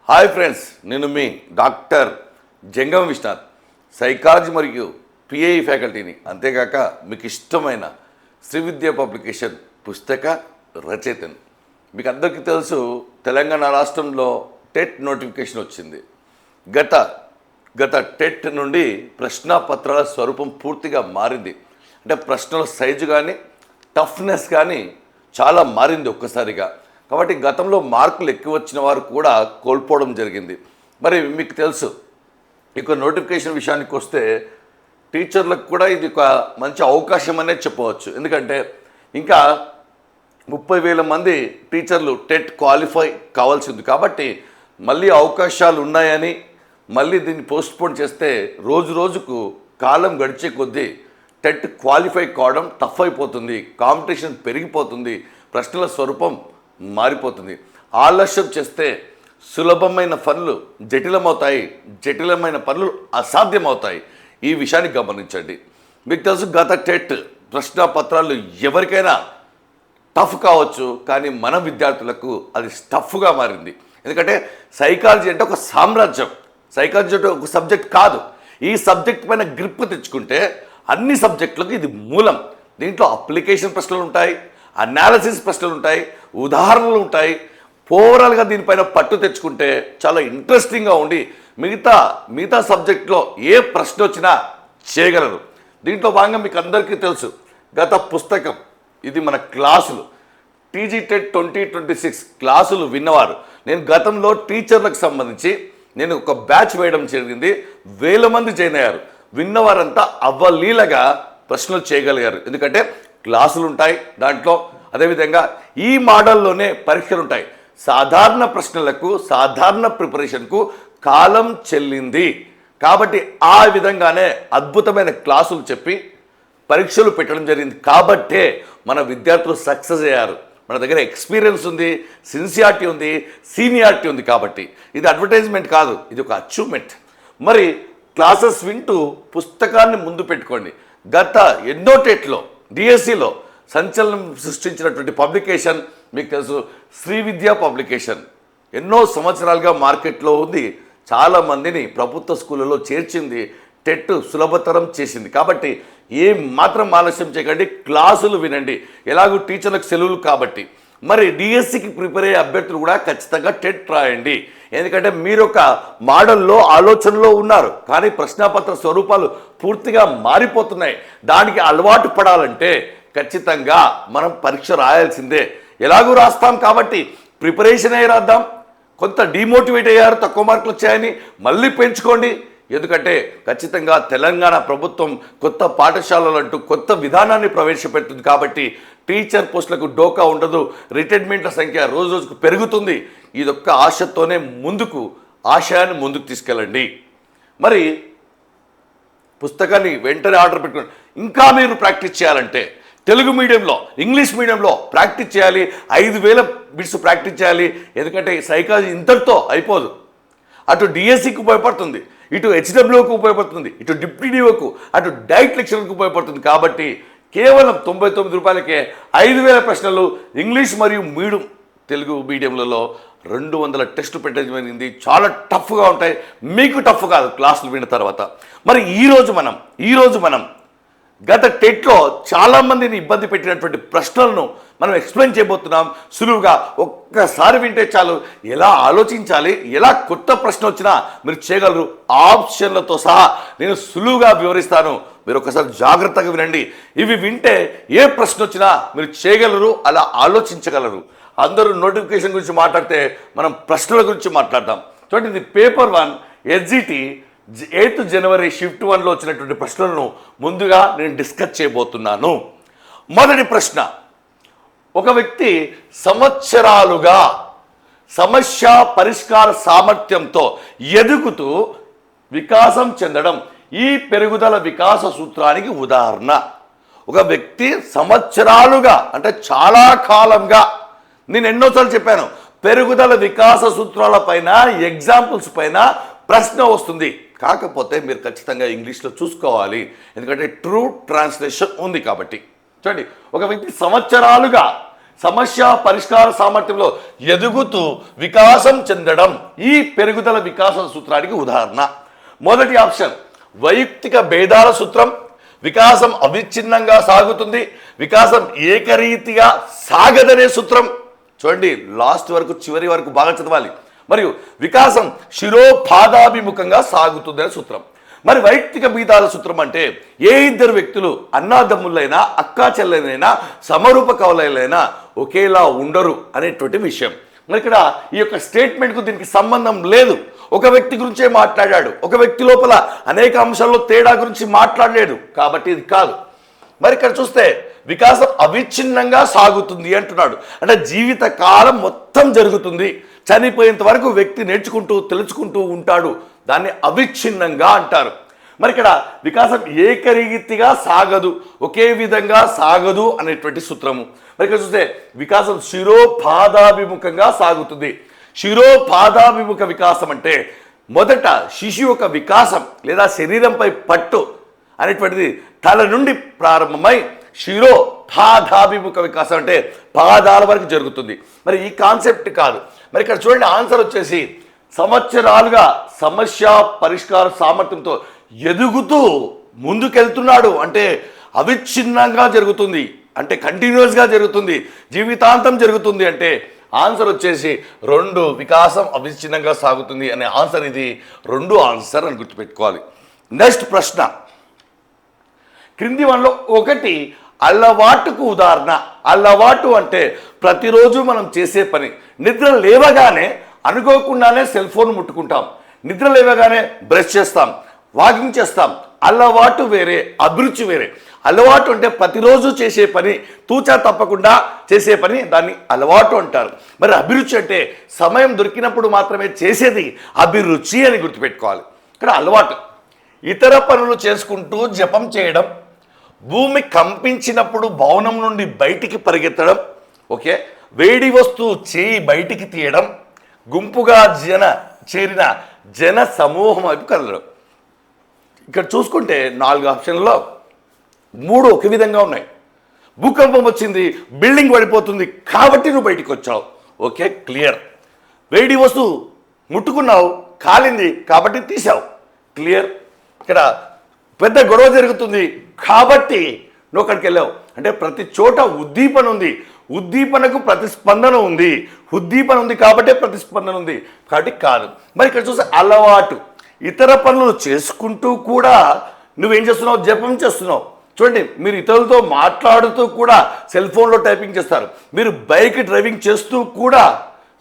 Hi friends, నేను మీ doctor జంగం Vishwanath, psychology మరియు pi ఫ్యాకల్టీని, అంతేకాక మీకు ఇష్టమైన శ్రీ విద్యా పబ్లికేషన్ పుస్తక రచయితని. మీకు అందరికీ తెలుసు, తెలంగాణ రాష్ట్రంలో టెట్ నోటిఫికేషన్ వచ్చింది. గత టెట్ నుండి ప్రశ్నాపత్రాల స్వరూపం పూర్తిగా మారింది. అంటే ప్రశ్నల సైజు కానీ టఫ్నెస్ కానీ చాలా మారింది ఒక్కసారిగా. కాబట్టి గతంలో మార్కులు ఎక్కువ వచ్చిన వారు కూడా కోల్పోవడం జరిగింది. మరి మీకు తెలుసు, ఇక నోటిఫికేషన్ విషయానికి వస్తే టీచర్లకు కూడా ఇది ఒక మంచి అవకాశం అనేది చెప్పవచ్చు. ఎందుకంటే ఇంకా 30,000 మంది టీచర్లు టెట్ క్వాలిఫై కావాల్సి ఉంది. కాబట్టి మళ్ళీ అవకాశాలు ఉన్నాయని మళ్ళీ దీన్ని పోస్ట్పోన్ చేస్తే రోజు రోజుకు కాలం గడిచే కొద్దీ టెట్ క్వాలిఫై కావడం టఫ్ అయిపోతుంది, కాంపిటీషన్ పెరిగిపోతుంది, ప్రశ్నల స్వరూపం మారిపోతుంది. ఆలస్యం చేస్తే సులభమైన పనులు జటిలమవుతాయి, జటిలమైన పనులు అసాధ్యమవుతాయి. ఈ విషయాన్ని గమనించండి. మీకు తెలుసు, గత టెట్ ప్రశ్నాపత్రాలు ఎవరికైనా టఫ్ కావచ్చు, కానీ మన విద్యార్థులకు అది టఫ్గా మారింది. ఎందుకంటే సైకాలజీ అంటే ఒక సామ్రాజ్యం. సైకాలజీ అంటే ఒక సబ్జెక్ట్ కాదు. ఈ సబ్జెక్ట్ పైన గ్రిప్ తెచ్చుకుంటే అన్ని సబ్జెక్టులకు ఇది మూలం. దీంట్లో అప్లికేషన్ ప్రశ్నలు ఉంటాయి, అనాలిసిస్ ప్రశ్నలు ఉంటాయి, ఉదాహరణలు ఉంటాయి. ఓవరాల్గా దీనిపైన పట్టు తెచ్చుకుంటే చాలా ఇంట్రెస్టింగ్గా ఉండి మిగతా సబ్జెక్ట్లో ఏ ప్రశ్న వచ్చినా చేయగలరు. దీంట్లో భాగంగా మీకు అందరికీ తెలుసు, గత పుస్తకం ఇది మన క్లాసులు టీజీ టెట్ 2026 క్లాసులు విన్నవారు. నేను గతంలో టీచర్లకు సంబంధించి నేను ఒక బ్యాచ్ వేయడం జరిగింది. 1000 మంది జాయిన్ అయ్యారు. విన్నవారంతా అవ్వలీలగా ప్రశ్నలు చేయగలిగారు. ఎందుకంటే క్లాసులు ఉంటాయి దాంట్లో. అదేవిధంగా ఈ మోడల్లోనే పరీక్షలు ఉంటాయి. సాధారణ ప్రశ్నలకు, సాధారణ ప్రిపరేషన్కు కాలం చెల్లింది. కాబట్టి ఆ విధంగానే అద్భుతమైన క్లాసులు చెప్పి పరీక్షలు పెట్టడం జరిగింది. కాబట్టే మన విద్యార్థులు సక్సెస్ అయ్యారు. మన దగ్గర ఎక్స్పీరియన్స్ ఉంది, సిన్సియారిటీ ఉంది, సీనియారిటీ ఉంది. కాబట్టి ఇది అడ్వర్టైజ్మెంట్ కాదు, ఇది ఒక అచీవ్మెంట్. మరి క్లాసెస్ వింటూ పుస్తకాన్ని ముందు పెట్టుకోండి. గత ఎన్నో టెట్లో, డిఎస్సిలో సంచలనం సృష్టించినటువంటి పబ్లికేషన్ మీకు తెలుసు, శ్రీ విద్యా పబ్లికేషన్. ఎన్నో సంవత్సరాలుగా మార్కెట్లో ఉంది, చాలామందిని ప్రభుత్వ స్కూళ్ళలో చేర్చింది, టెట్ సులభతరం చేసింది. కాబట్టి ఏం మాత్రం ఆలస్యం చేయకండి, క్లాసులు వినండి. ఎలాగూ టీచర్లకు సెలవులు కాబట్టి. మరి డిఎస్సికి ప్రిపేర్ అయ్యే అభ్యర్థులు కూడా ఖచ్చితంగా టెట్ రాయండి. ఎందుకంటే మీరు ఒక మోడల్లో ఆలోచనలో ఉన్నారు, కానీ ప్రశ్నాపత్ర స్వరూపాలు పూర్తిగా మారిపోతున్నాయి. దానికి అలవాటు పడాలంటే ఖచ్చితంగా మనం పరీక్ష రాయాల్సిందే. ఎలాగూ రాస్తాం కాబట్టి ప్రిపరేషన్ అయ్యి రాద్దాం. కొంత డిమోటివేట్ అయ్యారు, తక్కువ మార్కులు వచ్చాయని మళ్ళీ పెంచుకోండి. ఎందుకంటే ఖచ్చితంగా తెలంగాణ ప్రభుత్వం కొత్త పాఠశాలలు అంటూ కొత్త విధానాన్ని ప్రవేశపెడుతుంది. కాబట్టి టీచర్ పోస్టులకు డోకా ఉండదు, రిటైర్మెంట్ల సంఖ్య రోజు రోజుకు పెరుగుతుంది. ఇదొక్క ఆశతోనే ఆశయాన్ని ముందుకు తీసుకెళ్ళండి. మరి పుస్తకాన్ని వెంటనే ఆర్డర్ పెట్టుకోండి. ఇంకా మీరు ప్రాక్టీస్ చేయాలంటే తెలుగు మీడియంలో, ఇంగ్లీష్ మీడియంలో ప్రాక్టీస్ చేయాలి. 5,000 బిట్స్ ప్రాక్టీస్ చేయాలి. ఎందుకంటే సైకాలజీ ఇంతటితో అయిపోదు. అటు డిఎస్సికి ఉపయోగపడుతుంది, ఇటు హెచ్డబ్ల్యూకి ఉపయోగపడుతుంది, ఇటు డిప్యూటీఓకు, అటు డైట్ లెక్చరర్కి ఉపయోగపడుతుంది. కాబట్టి కేవలం 99 రూపాయలకే 5,000 ప్రశ్నలు ఇంగ్లీష్ మరియు తెలుగు మీడియంలలో 200 టెస్టులు పెట్టడం జరిగింది. చాలా టఫ్గా ఉంటాయి. మీకు టఫ్ కాదు క్లాసులు విన్న తర్వాత. మరి ఈరోజు మనం గత టెట్లో చాలామందిని ఇబ్బంది పెట్టినటువంటి ప్రశ్నలను మనం ఎక్స్ప్లెయిన్ చేయబోతున్నాం. సులువుగా ఒక్కసారి వింటే చాలు, ఎలా ఆలోచించాలి, ఎలా కొత్త ప్రశ్న వచ్చినా మీరు చేయగలరు. ఆప్షన్లతో సహా నేను సులువుగా వివరిస్తాను. మీరు ఒకసారి జాగ్రత్తగా వినండి. ఇవి వింటే ఏ ప్రశ్న వచ్చినా మీరు చేయగలరు, అలా ఆలోచించగలరు. అందరూ నోటిఫికేషన్ గురించి మాట్లాడితే మనం ప్రశ్నల గురించి మాట్లాడదాం. చూడండి, ఇది పేపర్ 1 ఎస్జిటి 8th జనవరి షిఫ్ట్ 1లో వచ్చినటువంటి ప్రశ్నలను ముందుగా నేను డిస్కస్ చేయబోతున్నాను. మొదటి ప్రశ్న, ఒక వ్యక్తి సంవత్సరాలుగా సమస్య పరిష్కార సామర్థ్యంతో ఎదుగుతూ వికాసం చెందడం ఈ పెరుగుదల వికాస సూత్రానికి ఉదాహరణ. ఒక వ్యక్తి సంవత్సరాలుగా అంటే చాలా కాలంగా, నేను ఎన్నోసార్లు చెప్పాను, పెరుగుదల వికాస సూత్రాల పైన, ఎగ్జాంపుల్స్ పైన ప్రశ్న వస్తుంది. కాకపోతే మీరు ఖచ్చితంగా ఇంగ్లీష్లో చూసుకోవాలి, ఎందుకంటే ట్రూ ట్రాన్స్లేషన్ ఉంది. కాబట్టి చూడండి, ఒక వ్యక్తి సంవత్సరాలుగా సమస్య పరిష్కార సామర్థ్యంలో ఎదుగుతూ వికాసం చెందడం ఈ పెరుగుదల వికాస సూత్రానికి ఉదాహరణ. మొదటి ఆప్షన్ వైయక్తిక భేదాల సూత్రం. వికాసం అవిచ్ఛిన్నంగా సాగుతుంది, వికాసం ఏకరీతిగా సాగదనే సూత్రం. చూడండి, లాస్ట్ వరకు చివరి వరకు బాగా చదవాలి. మరియు వికాసం శిరోపాదాభిముఖంగా సాగుతుందనే సూత్రం. మరి వైయక్తిక భేదాల సూత్రం అంటే ఏ ఇద్దరు వ్యక్తులు అన్నాదమ్ములైనా అక్కా చెల్లెలైనా సమరూప కవలైనా ఒకేలా ఉండరు అనేటువంటి విషయం. మరి ఇక్కడ ఈ యొక్క స్టేట్మెంట్కు దీనికి సంబంధం లేదు. ఒక వ్యక్తి గురించే మాట్లాడాడు, ఒక వ్యక్తి లోపల అనేక అంశాల్లో తేడా గురించి మాట్లాడలేడు, కాబట్టి ఇది కాదు. మరి ఇక్కడ చూస్తే వికాసం అవిచ్ఛిన్నంగా సాగుతుంది అంటున్నాడు. అంటే జీవిత కాలం మొత్తం జరుగుతుంది, చనిపోయేంత వరకు వ్యక్తి నేర్చుకుంటూ తెలుసుకుంటూ ఉంటాడు, దాన్ని అవిచ్ఛిన్నంగా అంటారు. మరి ఇక్కడ వికాసం ఏకరీతిగా సాగదు, ఒకే విధంగా సాగదు అనేటువంటి సూత్రము. మరి ఇక్కడ చూస్తే వికాసం శిరోపాదాభిముఖంగా సాగుతుంది. శిరోపాదాభిముఖ వికాసం అంటే మొదట శిశువు యొక్క వికాసం లేదా శరీరంపై పట్టు అనేటువంటిది తల నుండి ప్రారంభమై శిరోపాదాభిముఖ వికాసం అంటే పాదాల వరకు జరుగుతుంది. మరి ఈ కాన్సెప్ట్ కాదు. మరి ఇక్కడ చూడండి, ఆన్సర్ వచ్చేసి సంవత్సరాలుగా సమస్య పరిష్కార సామర్థ్యంతో ఎదుగుతూ ముందుకెళ్తున్నాడు అంటే అవిచ్ఛిన్నంగా జరుగుతుంది, అంటే కంటిన్యూస్గా జరుగుతుంది, జీవితాంతం జరుగుతుంది. అంటే ఆన్సర్ వచ్చేసి 2 వికాసం అవిచ్ఛిన్నంగా సాగుతుంది అనే ఆన్సర్. ఇది 2 ఆన్సర్ అని గుర్తుపెట్టుకోవాలి. నెక్స్ట్ ప్రశ్న, క్రింది వన్లో ఒకటి అలవాటుకు ఉదాహరణ. అలవాటు అంటే ప్రతిరోజు మనం చేసే పని. నిద్ర లేవగానే అనుకోకుండానే సెల్ ఫోన్ ముట్టుకుంటాం, నిద్ర లేవగానే బ్రష్ చేస్తాం, వాకింగ్ చేస్తాం. అలవాటు వేరే, అభిరుచి వేరే. అలవాటు అంటే ప్రతిరోజు చేసే పని, తూచా తప్పకుండా చేసే పని, దాన్ని అలవాటు అంటారు. మరి అభిరుచి అంటే సమయం దొరికినప్పుడు మాత్రమే చేసేది అభిరుచి అని గుర్తుపెట్టుకోవాలి. ఇక్కడ అలవాటు ఇతర పనులు చేసుకుంటూ జపం చేయడం, భూమి కంపించినప్పుడు భవనం నుండి బయటికి పరిగెత్తడం, ఓకే, వేడి వస్తువు చేయి బయటికి తీయడం, గుంపుగా చేరిన జన సమూహం వైపు కదలడం. ఇక్కడ చూసుకుంటే 4 ఆప్షన్లలో 3 ఒక విధంగా ఉన్నాయి. భూకంపం వచ్చింది, బిల్డింగ్ పడిపోతుంది కాబట్టి నువ్వు బయటికి వచ్చావు, ఓకే, క్లియర్. వేడి వస్తువు ముట్టుకున్నావు, కాలింది కాబట్టి తీసావు, క్లియర్. ఇక్కడ పెద్ద గొడవ జరుగుతుంది కాబట్టి నువ్వు అక్కడికి వెళ్ళావు. అంటే ప్రతి చోట ఉద్దీపన ఉంది, ఉద్దీపనకు ప్రతిస్పందన ఉంది, ఉద్దీపన ఉంది కాబట్టి ప్రతిస్పందన ఉంది, కాబట్టి కాదు. మరి ఇక్కడ చూస్తే అలవాటు ఇతర పనులు చేసుకుంటూ కూడా నువ్వేం చేస్తున్నావు, జపం చేస్తున్నావు. చూడండి, మీరు ఇతరులతో మాట్లాడుతూ కూడా సెల్ ఫోన్లో టైపింగ్ చేస్తారు, మీరు బైక్ డ్రైవింగ్ చేస్తూ కూడా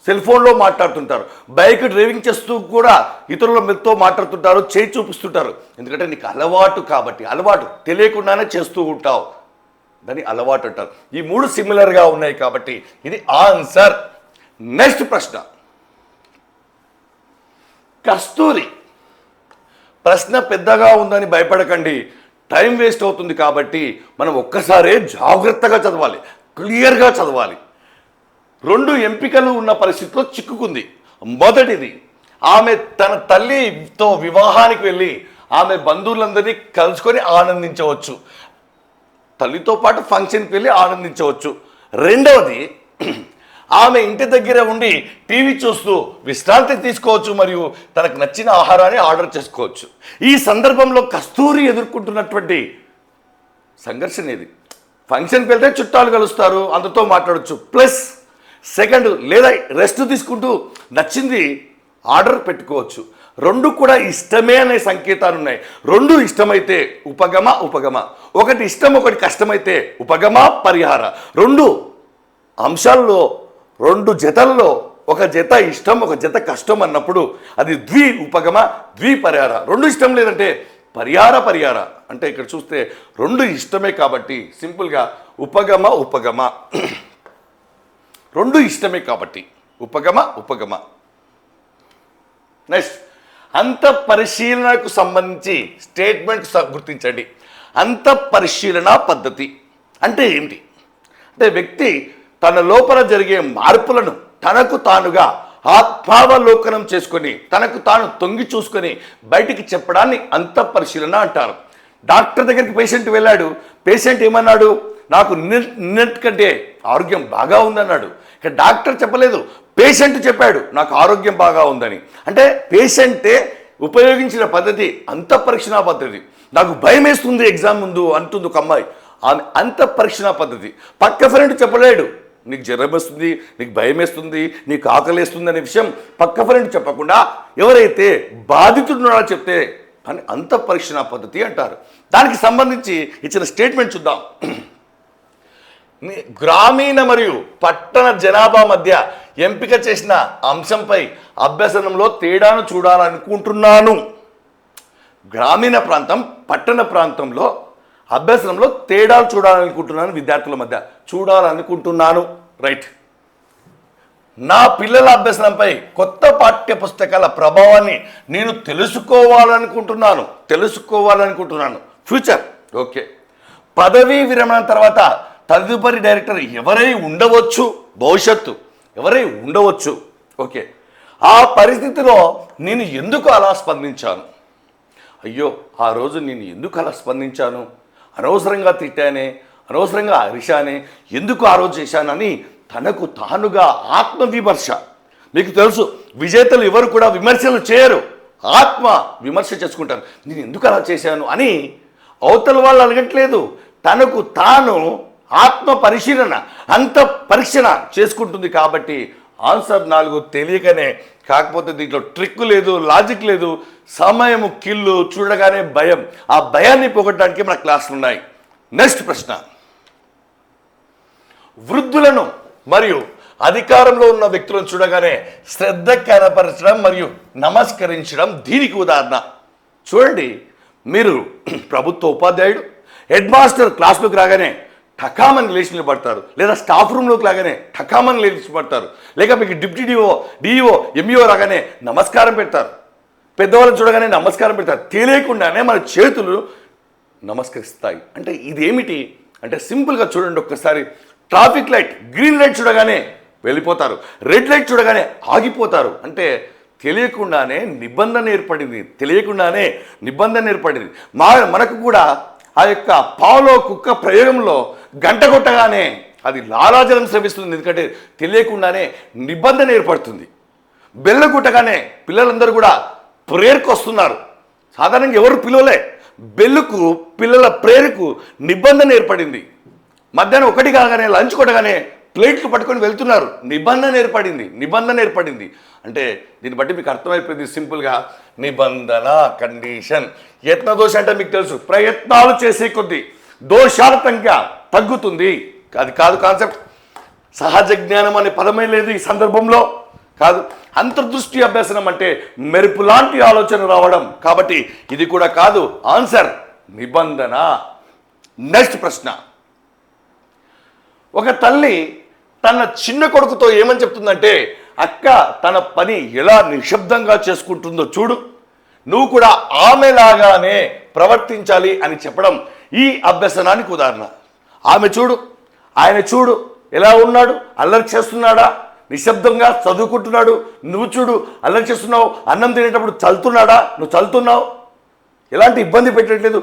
సెల్ ఫోన్లో మాట్లాడుతుంటారు, బైక్ డ్రైవింగ్ చేస్తూ కూడా ఇతరులతో మాట్లాడుతుంటారు, చేయి చూపిస్తుంటారు. ఎందుకంటే నీకు అలవాటు కాబట్టి, అలవాటు తెలియకుండానే చేస్తూ ఉంటావు, దాన్ని అలవాటు అంటారు. ఈ 3 సిమిలర్గా ఉన్నాయి కాబట్టి ఇది ఆన్సర్. నెక్స్ట్ ప్రశ్న, కస్తూరి. ప్రశ్న పెద్దగా ఉందని భయపడకండి, టైం వేస్ట్ అవుతుంది కాబట్టి మనం ఒక్కసారే జాగ్రత్తగా చదవాలి, క్లియర్గా చదవాలి. 2 ఎంపికలు ఉన్న పరిస్థితిలో చిక్కుకుంది. మొదటిది, ఆమె తన తల్లితో వివాహానికి వెళ్ళి ఆమె బంధువులందరినీ కలుసుకొని ఆనందించవచ్చు, తల్లితో పాటు ఫంక్షన్కి వెళ్ళి ఆనందించవచ్చు. రెండవది, ఆమె ఇంటి దగ్గర ఉండి టీవీ చూస్తూ విశ్రాంతి తీసుకోవచ్చు మరియు తనకు నచ్చిన ఆహారాన్ని ఆర్డర్ చేసుకోవచ్చు. ఈ సందర్భంలో కస్తూరి ఎదుర్కొంటున్నటువంటి సంఘర్షణ ఇది. ఫంక్షన్కి వెళ్తే చుట్టాలు కలుస్తారు, అందరితో మాట్లాడవచ్చు, ప్లస్ సెకండ్ లేదా రెస్ట్ తీసుకుంటూ నచ్చింది ఆర్డర్ పెట్టుకోవచ్చు. 2 కూడా ఇష్టమే అనే సంకేతాలు ఉన్నాయి. 2 ఇష్టమైతే ఉపగమ ఉపగమ, ఒకటి ఇష్టం ఒకటి కష్టమైతే ఉపగమ పరిహార. 2 అంశాల్లో 2 జతల్లో ఒక జత ఇష్టం ఒక జత కష్టం అన్నప్పుడు అది ద్వి ఉపగమ ద్వి పరిహార. 2 ఇష్టం లేదంటే పరిహార పరిహార. అంటే ఇక్కడ చూస్తే 2 ఇష్టమే కాబట్టి సింపుల్గా ఉపగమ ఉపగమ. 2 ఇష్టమే కాబట్టి ఉపగమ ఉపగమ. నెక్స్ట్, అంత పరిశీలనకు సంబంధించి స్టేట్మెంట్ గుర్తించండి. అంత పరిశీలన పద్ధతి అంటే ఏంటి అంటే వ్యక్తి తన లోపల జరిగే మార్పులను తనకు తానుగా ఆత్మావలోకనం చేసుకొని తనకు తాను తొంగి చూసుకొని బయటికి చెప్పడాన్ని అంత పరిశీలన అంటారు. డాక్టర్ దగ్గరికి పేషెంట్ వెళ్ళాడు, పేషెంట్ ఏమన్నాడు, నాకు నిన్నటి కంటే ఆరోగ్యం బాగా ఉందన్నాడు. ఇక డాక్టర్ చెప్పలేదు, పేషెంట్ చెప్పాడు నాకు ఆరోగ్యం బాగా ఉందని. అంటే పేషెంటే ఉపయోగించిన పద్ధతి అంతఃపరీక్షణ పద్ధతి. నాకు భయం వేస్తుంది ఎగ్జామ్ ముందు అంటుంది ఒక అమ్మాయి, ఆమె అంతఃపరీక్షణ పద్ధతి. పక్క ఫ్రెండ్ చెప్పలేడు నీకు జ్వరం వస్తుంది, నీకు భయం వేస్తుంది, నీకు ఆకలి వేస్తుంది అనే విషయం పక్క ఫ్రెండ్ చెప్పకుండా ఎవరైతే బాధితుడున్నాడో చెప్తే అని అంతఃపరీక్షణ పద్ధతి అంటారు. దానికి సంబంధించి ఇచ్చిన స్టేట్మెంట్ చూద్దాం. గ్రామీణ మరియు పట్టణ జనాభా మధ్య ఎంపిక చేసిన అంశంపై అభ్యసనంలో తేడాను చూడాలనుకుంటున్నాను. గ్రామీణ ప్రాంతం పట్టణ ప్రాంతంలో అభ్యసనంలో తేడాలు చూడాలనుకుంటున్నాను, విద్యార్థుల మధ్య చూడాలనుకుంటున్నాను. రైట్. నా పిల్లల అభ్యసనంపై కొత్త పాఠ్య పుస్తకాల ప్రభావాన్ని నేను తెలుసుకోవాలనుకుంటున్నాను. ఫ్యూచర్. ఓకే. పదవీ విరమణ తర్వాత తదుపరి డైరెక్టర్ ఎవరై ఉండవచ్చు, భవిష్యత్తు ఎవరై ఉండవచ్చు. ఓకే. ఆ పరిస్థితిలో నేను ఎందుకు అలా స్పందించాను, అయ్యో ఆ రోజు నేను ఎందుకు అలా స్పందించాను, అనవసరంగా తిట్టానే, అనవసరంగా అరిశానే, ఎందుకు ఆ రోజు చేశానని తనకు తానుగా ఆత్మవిమర్శ. మీకు తెలుసు విజేతలు ఎవరు కూడా విమర్శలు చేయరు, ఆత్మ విమర్శ చేసుకుంటారు. నేను ఎందుకు అలా చేశాను అని అవతల వాళ్ళు అడగట్లేదు, తనకు తాను ఆత్మ పరిశీలన అంత పరీక్షణ చేసుకుంటుంది. కాబట్టి ఆన్సర్ 4 తెలియకనే. కాకపోతే దీంట్లో ట్రిక్ లేదు, లాజిక్ లేదు, సమయం కిల్లు, చూడగానే భయం. ఆ భయాన్ని పోగొట్టడానికి మన క్లాసులు ఉన్నాయి. నెక్స్ట్ ప్రశ్న, వృద్ధులను మరియు అధికారంలో ఉన్న వ్యక్తులను చూడగానే శ్రద్ధ కనపరచడం మరియు నమస్కరించడం దీనికి ఉదాహరణ. చూడండి, మీరు ప్రభుత్వ ఉపాధ్యాయుడు, హెడ్ మాస్టర్ క్లాస్లోకి రాగానే ఠకామని లేచి నిలబడతారు, లేదా స్టాఫ్ రూమ్లోకి రాగానే ఠకామని లేచి పడతారు, లేక మీకు డిప్యూటీ డిఈఓ ఎంఈఓ రాగానే నమస్కారం పెడతారు, పెద్దవాళ్ళని చూడగానే నమస్కారం పెడతారు. తెలియకుండానే మన చేతులు నమస్కరిస్తాయి. అంటే ఇదేమిటి అంటే సింపుల్గా చూడండి ఒక్కసారి. ట్రాఫిక్ లైట్ గ్రీన్ లైట్ చూడగానే వెళ్ళిపోతారు, రెడ్ లైట్ చూడగానే ఆగిపోతారు. అంటే తెలియకుండానే నిబంధన ఏర్పడింది. మనకు కూడా ఆ యొక్క పావులో కుక్క ప్రయోగంలో గంట కొట్టగానే అది లాలాజలం స్రవిస్తుంది, ఎందుకంటే తెలియకుండానే నిబంధన ఏర్పడుతుంది. బెల్ల కొట్టగానే పిల్లలందరూ కూడా ప్రేయర్కి వస్తున్నారు. సాధారణంగా ఎవరు పిలవలే, బెల్లుకు పిల్లల ప్రేయర్కు నిబంధన ఏర్పడింది. మధ్యాహ్నం 1 కాగానే లంచ్ కొట్టగానే ప్లేట్లు పట్టుకొని వెళ్తున్నారు, నిబంధన ఏర్పడింది. అంటే దీన్ని బట్టి మీకు అర్థమైపోయింది సింపుల్గా, నిబంధన, కండిషన్. యత్న దోష అంటే మీకు తెలుసు, ప్రయత్నాలు చేసే కొద్దీ దోషాల సంఖ్య తగ్గుతుంది. అది కాదు కాన్సెప్ట్. సహజ జ్ఞానం అనే పదమే లేదు ఈ సందర్భంలో, కాదు. అంతర్దృష్టి అభ్యసనం అంటే మెరుపు లాంటి ఆలోచన రావడం. కాబట్టి ఇది కూడా కాదు. ఆన్సర్ నిబంధన. నెక్స్ట్ ప్రశ్న, ఒక తల్లి తన చిన్న కొడుకుతో ఏమని చెప్తుందంటే, అక్క తన పని ఎలా నిశ్శబ్దంగా చేసుకుంటుందో చూడు, నువ్వు కూడా ఆమెలాగానే ప్రవర్తించాలి అని చెప్పడం ఈ అభ్యసనానికి ఉదాహరణ. ఆమె చూడు, ఆయన చూడు ఎలా ఉన్నాడు, అల్లరి చేస్తున్నాడా, నిశ్శబ్దంగా చదువుకుంటున్నాడు. నువ్వు చూడు, అల్లరి చేస్తున్నావు, అన్నం తినేటప్పుడు చల్లుతున్నాడా, నువ్వు చల్లుతున్నావు, ఎలాంటి ఇబ్బంది పెట్టట్లేదు.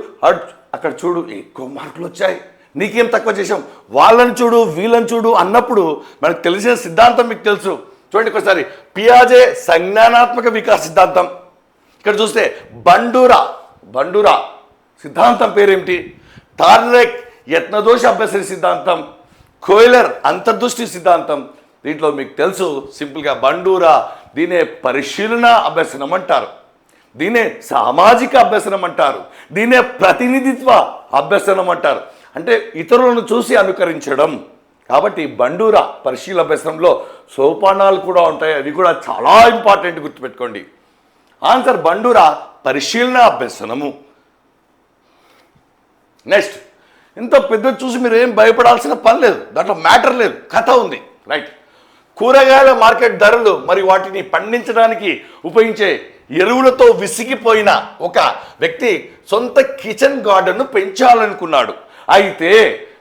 అక్కడ చూడు ఎక్కువ మార్కులు వచ్చాయి, నీకేం తక్కువ చేసాం, వాళ్ళని చూడు వీళ్ళని చూడు అన్నప్పుడు మనకు తెలిసిన సిద్ధాంతం మీకు తెలుసు. చూడండి ఒకసారి, పియాజే సంజ్ఞానాత్మక వికాస సిద్ధాంతం. ఇక్కడ చూస్తే బండూరా సిద్ధాంతం పేరేమిటి, థార్నెక్ యత్నదోష అభ్యసన సిద్ధాంతం, కోయిలర్ అంతర్దృష్టి సిద్ధాంతం. దీంట్లో మీకు తెలుసు సింపుల్గా బండూరా, దీనే పరిశీలన అభ్యసనం అంటారు, దీనే సామాజిక అభ్యసనం అంటారు, దీనే ప్రతినిధిత్వ అభ్యసనం అంటారు. అంటే ఇతరులను చూసి అనుకరించడం. కాబట్టి బండూరా పరిశీలన అభ్యసనంలో సోపానాలు కూడా ఉంటాయి, అవి కూడా చాలా ఇంపార్టెంట్, గుర్తుపెట్టుకోండి. ఆన్సర్ బండూరా పరిశీలన అభ్యసనము. నెక్స్ట్, ఇంత పెద్ద చూసి మీరు ఏం భయపడాల్సిన పని లేదు, దాంట్లో మ్యాటర్ లేదు, కథ ఉంది. రైట్. కూరగాయల మార్కెట్ ధరలు మరియు వాటిని పండించడానికి ఉపయోగించే ఎరువులతో విసిగిపోయిన ఒక వ్యక్తి సొంత కిచెన్ గార్డెన్ను పెంచాలనుకున్నాడు. అయితే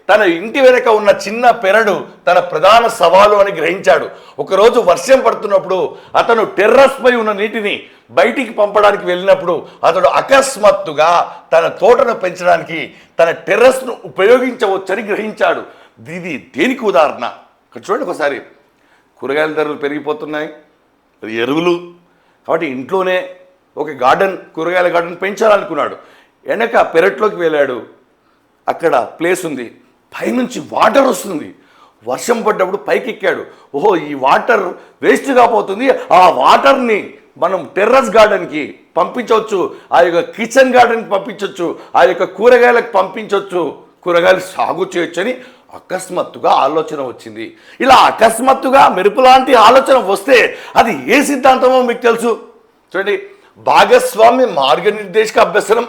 తన ఇంటి వెనుక ఉన్న చిన్న పెరడు తన ప్రధాన సవాలు అని గ్రహించాడు. ఒకరోజు వర్షం పడుతున్నప్పుడు అతను టెర్రస్ పై ఉన్న నీటిని బయటికి పంపడానికి వెళ్ళినప్పుడు అతడు అకస్మాత్తుగా తన తోటను పెంచడానికి తన టెర్రస్ను ఉపయోగించవచ్చని గ్రహించాడు. ఇది దేనికి ఉదాహరణ? ఇక్కడ చూడండి ఒకసారి, కూరగాయల ధరలు పెరిగిపోతున్నాయి, ఎరువులు, కాబట్టి ఇంట్లోనే ఒక గార్డెన్, కూరగాయల గార్డెన్ పెంచాలనుకున్నాడు. వెనక పెరట్లోకి వెళ్ళాడు, అక్కడ ప్లేస్ ఉంది, పైనుంచి వాటర్ వస్తుంది, వర్షం పడ్డప్పుడు పైకి ఎక్కాడు. ఓహో, ఈ వాటర్ వేస్ట్గా పోతుంది, ఆ వాటర్ని మనం టెర్రస్ గార్డెన్కి పంపించవచ్చు, ఆ యొక్క కిచెన్ గార్డెన్కి పంపించవచ్చు, ఆ యొక్క కూరగాయలకు పంపించవచ్చు, కూరగాయలు సాగు చేయొచ్చు అని అకస్మాత్తుగా ఆలోచన వచ్చింది. ఇలా అకస్మాత్తుగా మెరుపు లాంటి ఆలోచన వస్తే అది ఏ సిద్ధాంతమో మీకు తెలుసు. చూడండి, భాగస్వామ్య మార్గనిర్దేశక అభ్యసనం,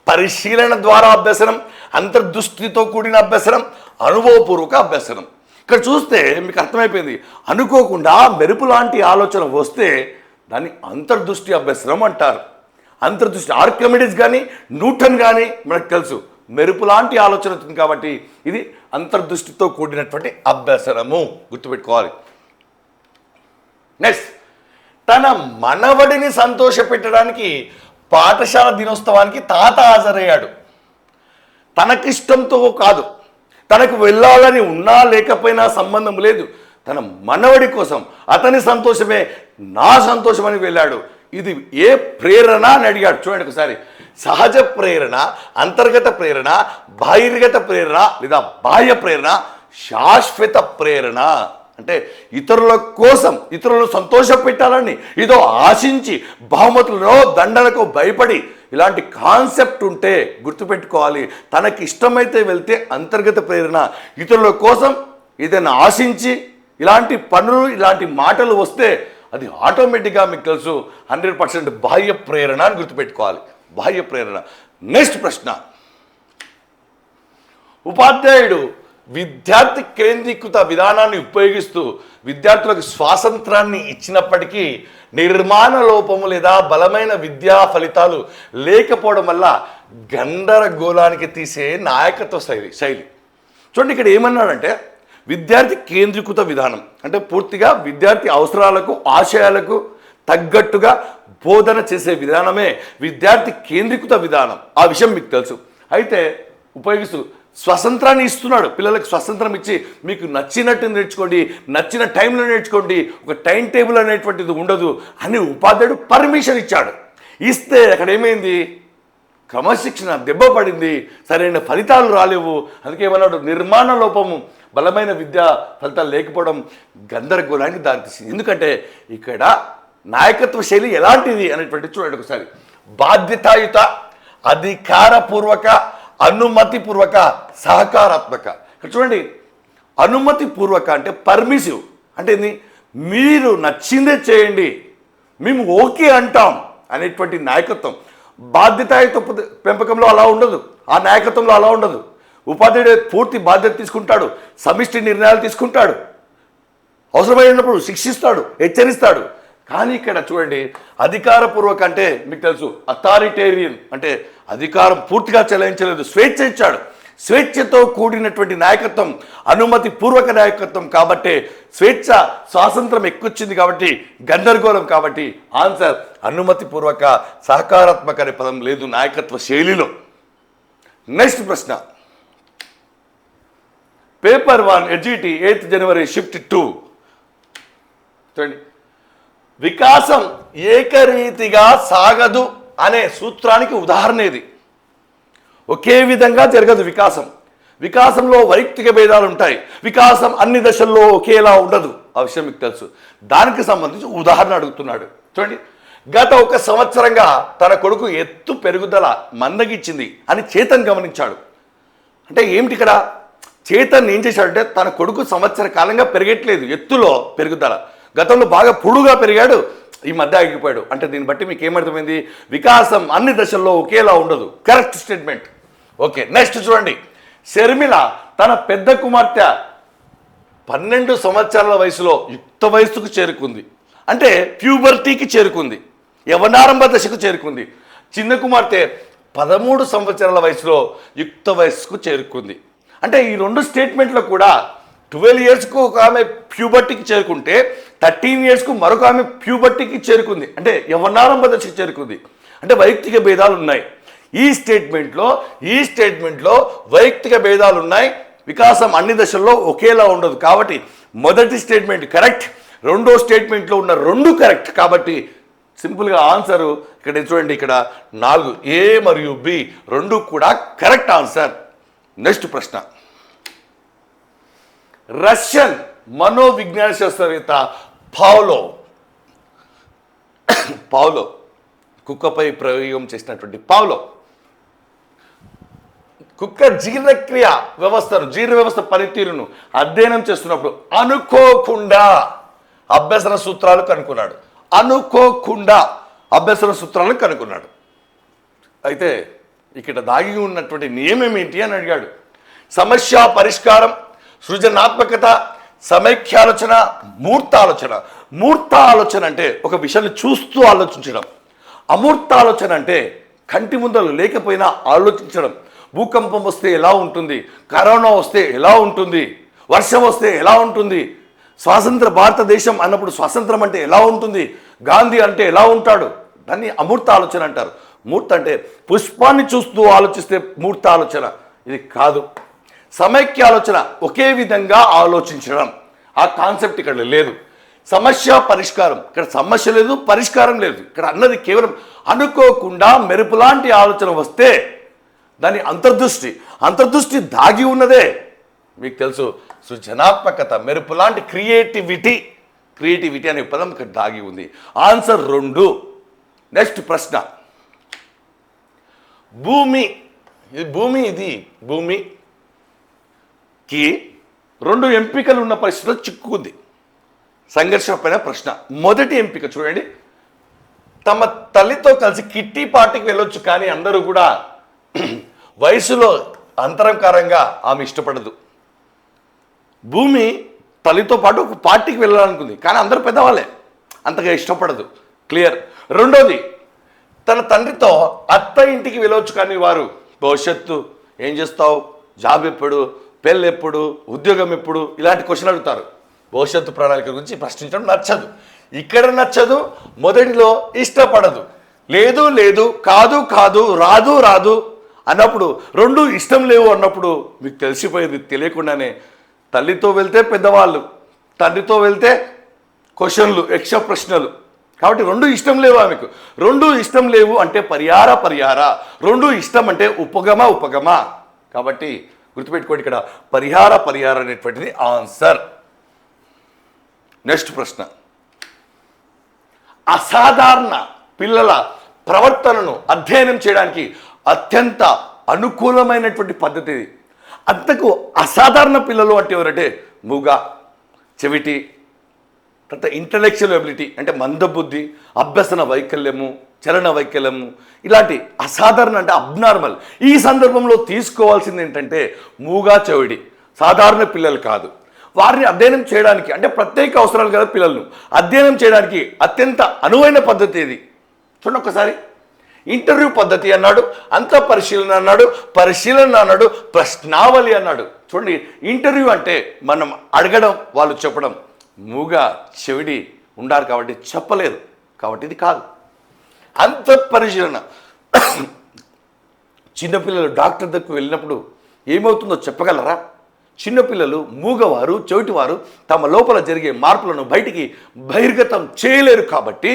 పరిశీలన ద్వారా అభ్యసనం, అంతర్దృష్టితో కూడిన అభ్యసనం, అనుభవపూర్వక అభ్యసనం. ఇక్కడ చూస్తే మీకు అర్థమైపోయింది, అనుకోకుండా మెరుపు లాంటి ఆలోచన వస్తే దాన్ని అంతర్దృష్టి అభ్యసనం అంటారు. అంతర్దృష్టి ఆర్కిమిడిస్ కానీ న్యూటన్ కానీ మనకు తెలుసు, మెరుపు లాంటి ఆలోచన అవుతుంది కాబట్టి ఇది అంతర్దృష్టితో కూడినటువంటి అభ్యసనము, గుర్తుపెట్టుకోవాలి. నెక్స్ట్, తన మనవడిని సంతోషపెట్టడానికి పాఠశాల దినోత్సవానికి తాత హాజరయ్యాడు. తనకిష్టంతో కాదు, తనకు వెళ్ళాలని ఉన్నా లేకపోయినా సంబంధం లేదు, తన మనవడి కోసం, అతని సంతోషమే నా సంతోషం అని వెళ్ళాడు. ఇది ఏ ప్రేరణ అని అడిగాడు. చూడండి ఒకసారి, సహజ ప్రేరణ, అంతర్గత ప్రేరణ, బహిర్గత ప్రేరణ లేదా బాహ్య ప్రేరణ, శాశ్వత ప్రేరణ. అంటే ఇతరుల కోసం, ఇతరులను సంతోషపెట్టాలని ఏదో ఆశించి బహుమతులలో దండలకు భయపడి ఇలాంటి కాన్సెప్ట్ ఉంటే గుర్తుపెట్టుకోవాలి, తనకి ఇష్టమైతే వెళ్తే అంతర్గత ప్రేరణ, ఇతరుల కోసం ఏదైనా ఆశించి ఇలాంటి పనులు, ఇలాంటి మాటలు వస్తే అది ఆటోమేటిక్గా మీకు తెలుసు 100% బాహ్య ప్రేరణ అని గుర్తుపెట్టుకోవాలి, బాహ్య ప్రేరణ. నెక్స్ట్ ప్రశ్న, ఉపాధ్యాయుడు విద్యార్థి కేంద్రీకృత విధానాన్ని ఉపయోగిస్తూ విద్యార్థులకు స్వాతంత్రాన్ని ఇచ్చినప్పటికీ నిర్మాణ లోపము లేదా బలమైన విద్యా ఫలితాలు లేకపోవడం వల్ల గందరగోళానికి తీసే నాయకత్వ శైలి. చూడండి, ఇక్కడ ఏమన్నాడంటే విద్యార్థి కేంద్రీకృత విధానం అంటే పూర్తిగా విద్యార్థి అవసరాలకు, ఆశయాలకు తగ్గట్టుగా బోధన చేసే విధానమే విద్యార్థి కేంద్రీకృత విధానం. ఆ విషయం మీకు తెలుసు. అయితే ఉపయోగిస్తూ స్వతంత్రాన్ని ఇస్తున్నాడు, పిల్లలకు స్వతంత్రం ఇచ్చి మీకు నచ్చినట్టు నేర్చుకోండి, నచ్చిన టైంలో నేర్చుకోండి, ఒక టైం టేబుల్ అనేటువంటిది ఉండదు అని ఉపాధ్యాయుడు పర్మిషన్ ఇచ్చాడు. ఇస్తే అక్కడ ఏమైంది, క్రమశిక్షణ దెబ్బ పడింది, సరైన ఫలితాలు రాలేవు. అందుకే ఏమన్నాడు, నిర్మాణ లోపము, బలమైన విద్యా ఫలితాలు లేకపోవడం గందరగోళానికి దారితీసింది. ఎందుకంటే ఇక్కడ నాయకత్వ శైలి ఎలాంటిది అనేటువంటి చూడండి ఒకసారి, బాధ్యతాయుత, అధికారపూర్వక, అనుమతిపూర్వక, సహకారాత్మక. ఇక్కడ చూడండి, అనుమతిపూర్వక అంటే పర్మిసివ్, అంటే ఏంది, మీరు నచ్చిందే చేయండి, మేము ఓకే అంటాం అనేటువంటి నాయకత్వం. బాధ్యతాయుత పెంపకంలో అలా ఉండదు, ఆ నాయకత్వంలో అలా ఉండదు. ఉపాధ్యాయుడు పూర్తి బాధ్యత తీసుకుంటాడు, సమిష్టి నిర్ణయాలు తీసుకుంటాడు, అవసరమైనప్పుడు శిక్షిస్తాడు, హెచ్చరిస్తాడు. కానీ ఇక్కడ చూడండి, అధికారపూర్వక అంటే మీకు తెలుసు అథారిటేరియన్, అంటే అధికారం పూర్తిగా చెలాయించలేదు, స్వేచ్ఛ ఇచ్చాడు. స్వేచ్ఛతో కూడినటువంటి నాయకత్వం అనుమతి పూర్వక నాయకత్వం కాబట్టి స్వేచ్ఛ, స్వాతంత్రం ఎక్కువచ్చింది కాబట్టి గందరగోళం. కాబట్టి ఆన్సర్ అనుమతి పూర్వక, సహకారాత్మక అనే పదం లేదు నాయకత్వ శైలిలో. నెక్స్ట్ ప్రశ్న, పేపర్ 1 ఎడ్జిటి 8 జనవరి షిఫ్ట్ 2. చూడండి, వికాసం ఏకరీతిగా సాగదు అనే సూత్రానికి ఉదాహరణ ఇది. ఒకే విధంగా జరగదు వికాసం. వికాసంలో వైయక్తిక భేదాలు ఉంటాయి, వికాసం అన్ని దశల్లో ఒకేలా ఉండదు. ఆ విషయం మీకు తెలుసు. దానికి సంబంధించి ఉదాహరణ అడుగుతున్నాడు. చూడండి, గత 1 సంవత్సరంగా తన కొడుకు ఎత్తు పెరుగుదల మందగిచ్చింది అని చేతన్ గమనించాడు. అంటే ఏమిటి ఇక్కడ, చేతన్ ఏం చేశాడంటే తన కొడుకు సంవత్సర కాలంగా పెరగట్లేదు, ఎత్తులో పెరుగుదల. గతంలో బాగా పొడుగా పెరిగాడు, ఈ మధ్య ఆగిపోయాడు. అంటే దీన్ని బట్టి మీకు ఏమర్థమైంది, వికాసం అన్ని దశల్లో ఒకేలా ఉండదు. Correct statement. ఓకే, నెక్స్ట్ చూడండి, షర్మిల తన పెద్ద కుమార్తె 12 సంవత్సరాల వయసులో యుక్త వయస్సుకు చేరుకుంది, అంటే ప్యూబర్టీకి చేరుకుంది, యవనారంభ దశకు చేరుకుంది. చిన్న కుమార్తె 13 సంవత్సరాల వయసులో యుక్త వయస్సుకు చేరుకుంది. అంటే ఈ 2 స్టేట్మెంట్లో కూడా 12 ఇయర్స్కు ఒక ఆమె ప్యూబర్టీకి చేరుకుంటే 13 ఇయర్స్కు మరొక ఆమె ప్యూబర్టీకి చేరుకుంది, అంటే యవనారంభ దశకు చేరుకుంది. అంటే వైయక్తిక భేదాలు ఉన్నాయి. ఈ స్టేట్మెంట్లో వైయక్తిక భేదాలు ఉన్నాయి, వికాసం అన్ని దశల్లో ఒకేలా ఉండదు. కాబట్టి మొదటి స్టేట్మెంట్ కరెక్ట్, రెండో స్టేట్మెంట్లో ఉన్న రెండు కరెక్ట్. కాబట్టి సింపుల్గా ఆన్సరు ఇక్కడ చూడండి, ఇక్కడ 4 A మరియు B రెండు కూడా కరెక్ట్ ఆన్సర్. నెక్స్ట్ ప్రశ్న, రష్యన్ మనోవిజ్ఞాన శాస్త్రవేత్త పావ్లో కుక్కపై ప్రయోగం చేసినటువంటి పావ్లో కుక్క జీర్ణ వ్యవస్థ పనితీరును అధ్యయనం చేస్తున్నప్పుడు అనుకోకుండా అభ్యసన సూత్రాలు కనుక్కున్నాడు. అయితే ఇక్కడ దాగి ఉన్నటువంటి నియమం ఏంటి అని అడిగాడు. సమస్య పరిష్కారం, సృజనాత్మకత, సమైక్యాలోచన, మూర్తాలోచన అంటే ఒక విషయాన్ని చూస్తూ ఆలోచించడం. అమూర్తాలోచన అంటే కంటి ముందలు లేకపోయినా ఆలోచించడం. భూకంపం వస్తే ఎలా ఉంటుంది, కరోనా వస్తే ఎలా ఉంటుంది, వర్షం వస్తే ఎలా ఉంటుంది, స్వాతంత్ర భారతదేశం అన్నప్పుడు స్వాతంత్రం అంటే ఎలా ఉంటుంది, గాంధీ అంటే ఎలా ఉంటాడు, దాన్ని అమూర్త ఆలోచన అంటారు. మూర్త అంటే పుష్పాన్ని చూస్తూ ఆలోచిస్తే మూర్త ఆలోచన, ఇది కాదు. సమైక్య ఆలోచన, ఒకే విధంగా ఆలోచించడం, ఆ కాన్సెప్ట్ ఇక్కడ లేదు. సమస్య పరిష్కారం, ఇక్కడ సమస్య లేదు, పరిష్కారం లేదు. ఇక్కడ అన్నది కేవలం అనుకోకుండా మెరుపులాంటి ఆలోచన వస్తే దాని అంతర్దృష్టి దాగి ఉన్నదే. మీకు తెలుసు, సృజనాత్మకత, మెరుపులాంటి క్రియేటివిటీ అనే పదం ఇక్కడ దాగి ఉంది. ఆన్సర్ 2. నెక్స్ట్ ప్రశ్న, భూమికి 2 ఎంపికలు ఉన్న పరిస్థితిలో చిక్కుకుంది. సంఘర్షమైన ప్రశ్న. మొదటి ఎంపిక చూడండి, తమ తల్లితో కలిసి కిట్టి పార్టీకి వెళ్ళొచ్చు, కానీ అందరూ కూడా వయసులో అంతరంకారంగా ఆమె ఇష్టపడదు. భూమి తల్లితో పాటు ఒక పార్టీకి వెళ్ళాలనుకుంది, కానీ అందరూ పెద్దవాళ్ళే, అంతగా ఇష్టపడదు. క్లియర్. రెండోది, తన తండ్రితో అత్త ఇంటికి వెళ్ళవచ్చు, కానీ వారు భవిష్యత్తు ఏం చేస్తావు, జాబ్ ఎప్పుడు, పెళ్ళి ఎప్పుడు, ఉద్యోగం ఎప్పుడు, ఇలాంటి క్వశ్చన్ అడుగుతారు. భవిష్యత్తు ప్రణాళిక గురించి ప్రశ్నించడం నచ్చదు. ఇక్కడ నచ్చదు, మొదటిలో ఇష్టపడదు. లేదు కాదు రాదు అన్నప్పుడు, 2 ఇష్టం లేవు అన్నప్పుడు మీకు తెలిసిపోయేది తెలియకుండానే. తల్లితో వెళ్తే పెద్దవాళ్ళు, తండ్రితో వెళ్తే క్వశ్చన్లు, ఎక్స్ట్రా ప్రశ్నలు. కాబట్టి 2 ఇష్టం లేవు ఆమెకు. 2 ఇష్టం లేవు అంటే పరిహార, 2 ఇష్టం అంటే ఉపగమ. కాబట్టి గుర్తుపెట్టుకోండి, ఇక్కడ పరిహార అనేటువంటిది ఆన్సర్. నెక్స్ట్ ప్రశ్న, అసాధారణ పిల్లల ప్రవర్తనను అధ్యయనం చేయడానికి అత్యంత అనుకూలమైనటువంటి పద్ధతి ఇది. అంతకు అసాధారణ పిల్లలు అంటే ఎవరంటే మూగ, చెవిటి, తర్వాత ఇంటలెక్చువల్ ఎబిలిటీ అంటే మందబుద్ధి, అభ్యసన వైకల్యము, చలన వైకల్యము, ఇలాంటి అసాధారణ అంటే అబ్నార్మల్. ఈ సందర్భంలో తీసుకోవాల్సింది ఏంటంటే మూగా, చెవిటి సాధారణ పిల్లలు కాదు. వారిని అధ్యయనం చేయడానికి అంటే ప్రత్యేక అవసరాలు కదా పిల్లలను అధ్యయనం చేయడానికి అత్యంత అనువైన పద్ధతి ఇది. చూడండి ఒకసారి, ఇంటర్వ్యూ పద్ధతి అన్నాడు, పరిశీలన అన్నాడు, ప్రశ్నావళి అన్నాడు. చూడండి, ఇంటర్వ్యూ అంటే మనం అడగడం, వాళ్ళు చెప్పడం. మూగా, చెవిడి ఉండాలి కాబట్టి చెప్పలేరు, కాబట్టి ఇది కాదు. పరిశీలన, చిన్నపిల్లలు డాక్టర్ దగ్గరకు వెళ్ళినప్పుడు ఏమవుతుందో చెప్పగలరా? చిన్నపిల్లలు, మూగవారు, చెవిటివారు తమ లోపల జరిగే మార్పులను బయటికి బహిర్గతం చేయలేరు, కాబట్టి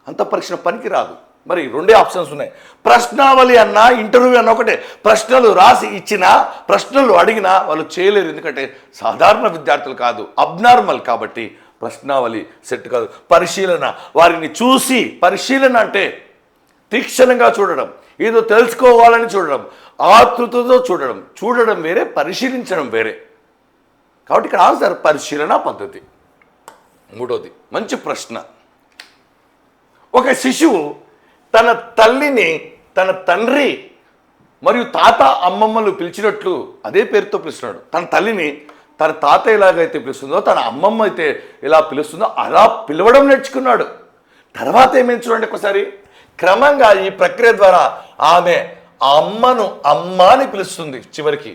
అంతఃపరీక్ష పనికి రాదు. మరి 2 ఆప్షన్స్ ఉన్నాయి. ప్రశ్నావళి అన్నా, ఇంటర్వ్యూ అన్న ఒకటే. ప్రశ్నలు రాసి ఇచ్చినా, ప్రశ్నలు అడిగినా వాళ్ళు చేయలేరు, ఎందుకంటే సాధారణ విద్యార్థులు కాదు, అబ్నార్మల్. కాబట్టి ప్రశ్నావళి సెట్ కాదు. పరిశీలన, వారిని చూసి, పరిశీలన అంటే తీక్షణంగా చూడడం, ఏదో తెలుసుకోవాలని చూడడం, ఆతృతతో చూడడం వేరే, పరిశీలించడం వేరే. కాబట్టి ఇక్కడ ఆన్సర్ పరిశీలన పద్ధతి. 3వది మంచి ప్రశ్న, ఒక శిశువు తన తల్లిని తన తండ్రి మరియు తాత, అమ్మమ్మలు పిలిచినట్లు అదే పేరుతో పిలుస్తున్నాడు. తన తల్లిని తన తాత ఎలాగైతే పిలుస్తుందో, తన అమ్మమ్మ అయితే ఎలా పిలుస్తుందో అలా పిలవడం నేర్చుకున్నాడు. తర్వాత ఏమైంది చూడండి ఒకసారి. క్రమంగా ఈ ప్రక్రియ ద్వారా ఆమె ఆ అమ్మను అమ్మ అని పిలుస్తుంది. చివరికి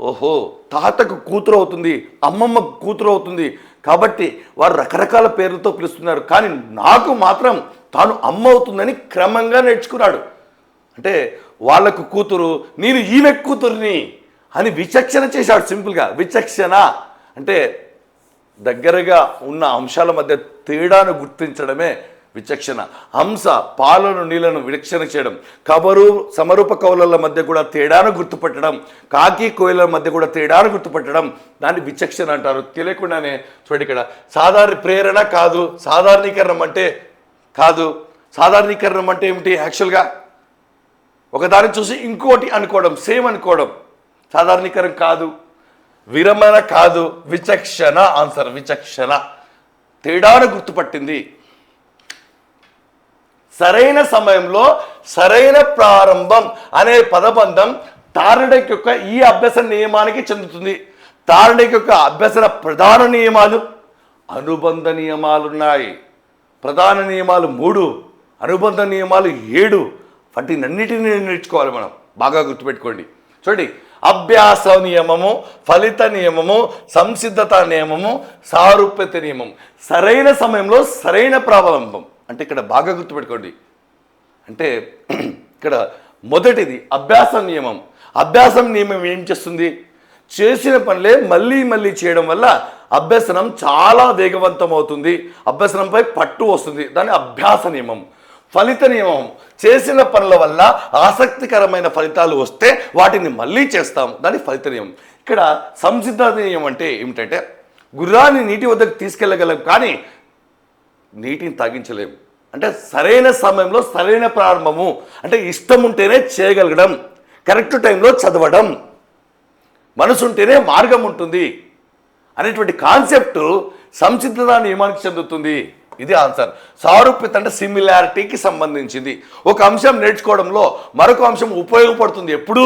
ఓహో, తాతకు కూతురు అవుతుంది, అమ్మమ్మకు కూతురు అవుతుంది, కాబట్టి వారు రకరకాల పేర్లతో పిలుస్తున్నారు, కానీ నాకు మాత్రం తాను అమ్మ అవుతుందని క్రమంగా నేర్చుకున్నాడు. అంటే వాళ్ళకు కూతురు, నేను ఈమె కూతురిని అని విచక్షణ చేశాడు. సింపుల్గా విచక్షణ అంటే దగ్గరగా ఉన్న అంశాల మధ్య తేడాను గుర్తించడమే విచక్షణ. హంస పాలను నీళ్లను విచక్షణ చేయడం, కబరు సమరూప కవుల మధ్య కూడా తేడాను గుర్తుపట్టడం, కాకి కోయిల మధ్య కూడా తేడాను గుర్తుపట్టడం, దాన్ని విచక్షణ అంటారు. తెలియకుండానే చూడండి ఇక్కడ సాధారణ ప్రేరణ కాదు, సాధారణీకరణం అంటే కాదు. సాధారణీకరణం అంటే ఏమిటి? యాక్చువల్గా ఒకదాన్ని చూసి ఇంకోటి అనుకోవడం, సేమ్ అనుకోవడం. సాధారణీకరణం కాదు, విరమణ కాదు, విచక్షణ ఆన్సర్. విచక్షణ తేడాను గుర్తుపట్టింది. సరైన సమయంలో సరైన ప్రారంభం అనే పదబంధం తార్నడేక్ యొక్క ఈ అభ్యసన నియమానికి చెందుతుంది. తార్నడేక్ యొక్క అభ్యసన ప్రధాన నియమాలు, అనుబంధ నియమాలున్నాయి. ప్రధాన నియమాలు 3, అనుబంధ నియమాలు 7. వాటినన్నిటిని నేర్చుకోవాలి మనం. బాగా గుర్తుపెట్టుకోండి. చూడండి, అభ్యాస నియమము, ఫలిత నియమము, సంసిద్ధత నియమము, సారూప్యత నియమం. సరైన సమయంలో సరైన ప్రారంభం అంటే ఇక్కడ బాగా గుర్తుపెట్టుకోండి. అంటే ఇక్కడ మొదటిది అభ్యాస నియమం. అభ్యాసం నియమం ఏం చేస్తుంది? చేసిన పనులే మళ్ళీ మళ్ళీ చేయడం వల్ల అభ్యసనం చాలా వేగవంతం అవుతుంది, అభ్యసనంపై పట్టు వస్తుంది. దాని అభ్యాస నియమం. ఫలిత నియమం, చేసిన పనుల వల్ల ఆసక్తికరమైన ఫలితాలు వస్తే వాటిని మళ్ళీ చేస్తాం, దాని ఫలిత నియమం. ఇక్కడ సంసిద్ధ నియమం అంటే ఏమిటంటే గుర్రాన్ని నీటి వద్దకు తీసుకెళ్ళగలం కానీ నీటిని తాగించలేము. అంటే సరైన సమయంలో సరైన ప్రారంభము అంటే ఇష్టం ఉంటేనే చేయగలగడం, కరెక్ట్ టైంలో చదవడం, మనసు ఉంటేనే మార్గం ఉంటుంది అనేటువంటి కాన్సెప్ట్ సంసిద్ధత నియమానికి చెందుతుంది. ఇది ఆన్సర్. సారూప్యత అంటే సిమిలారిటీకి సంబంధించింది. ఒక అంశం నేర్చుకోవడంలో మరొక అంశం ఉపయోగపడుతుంది ఎప్పుడూ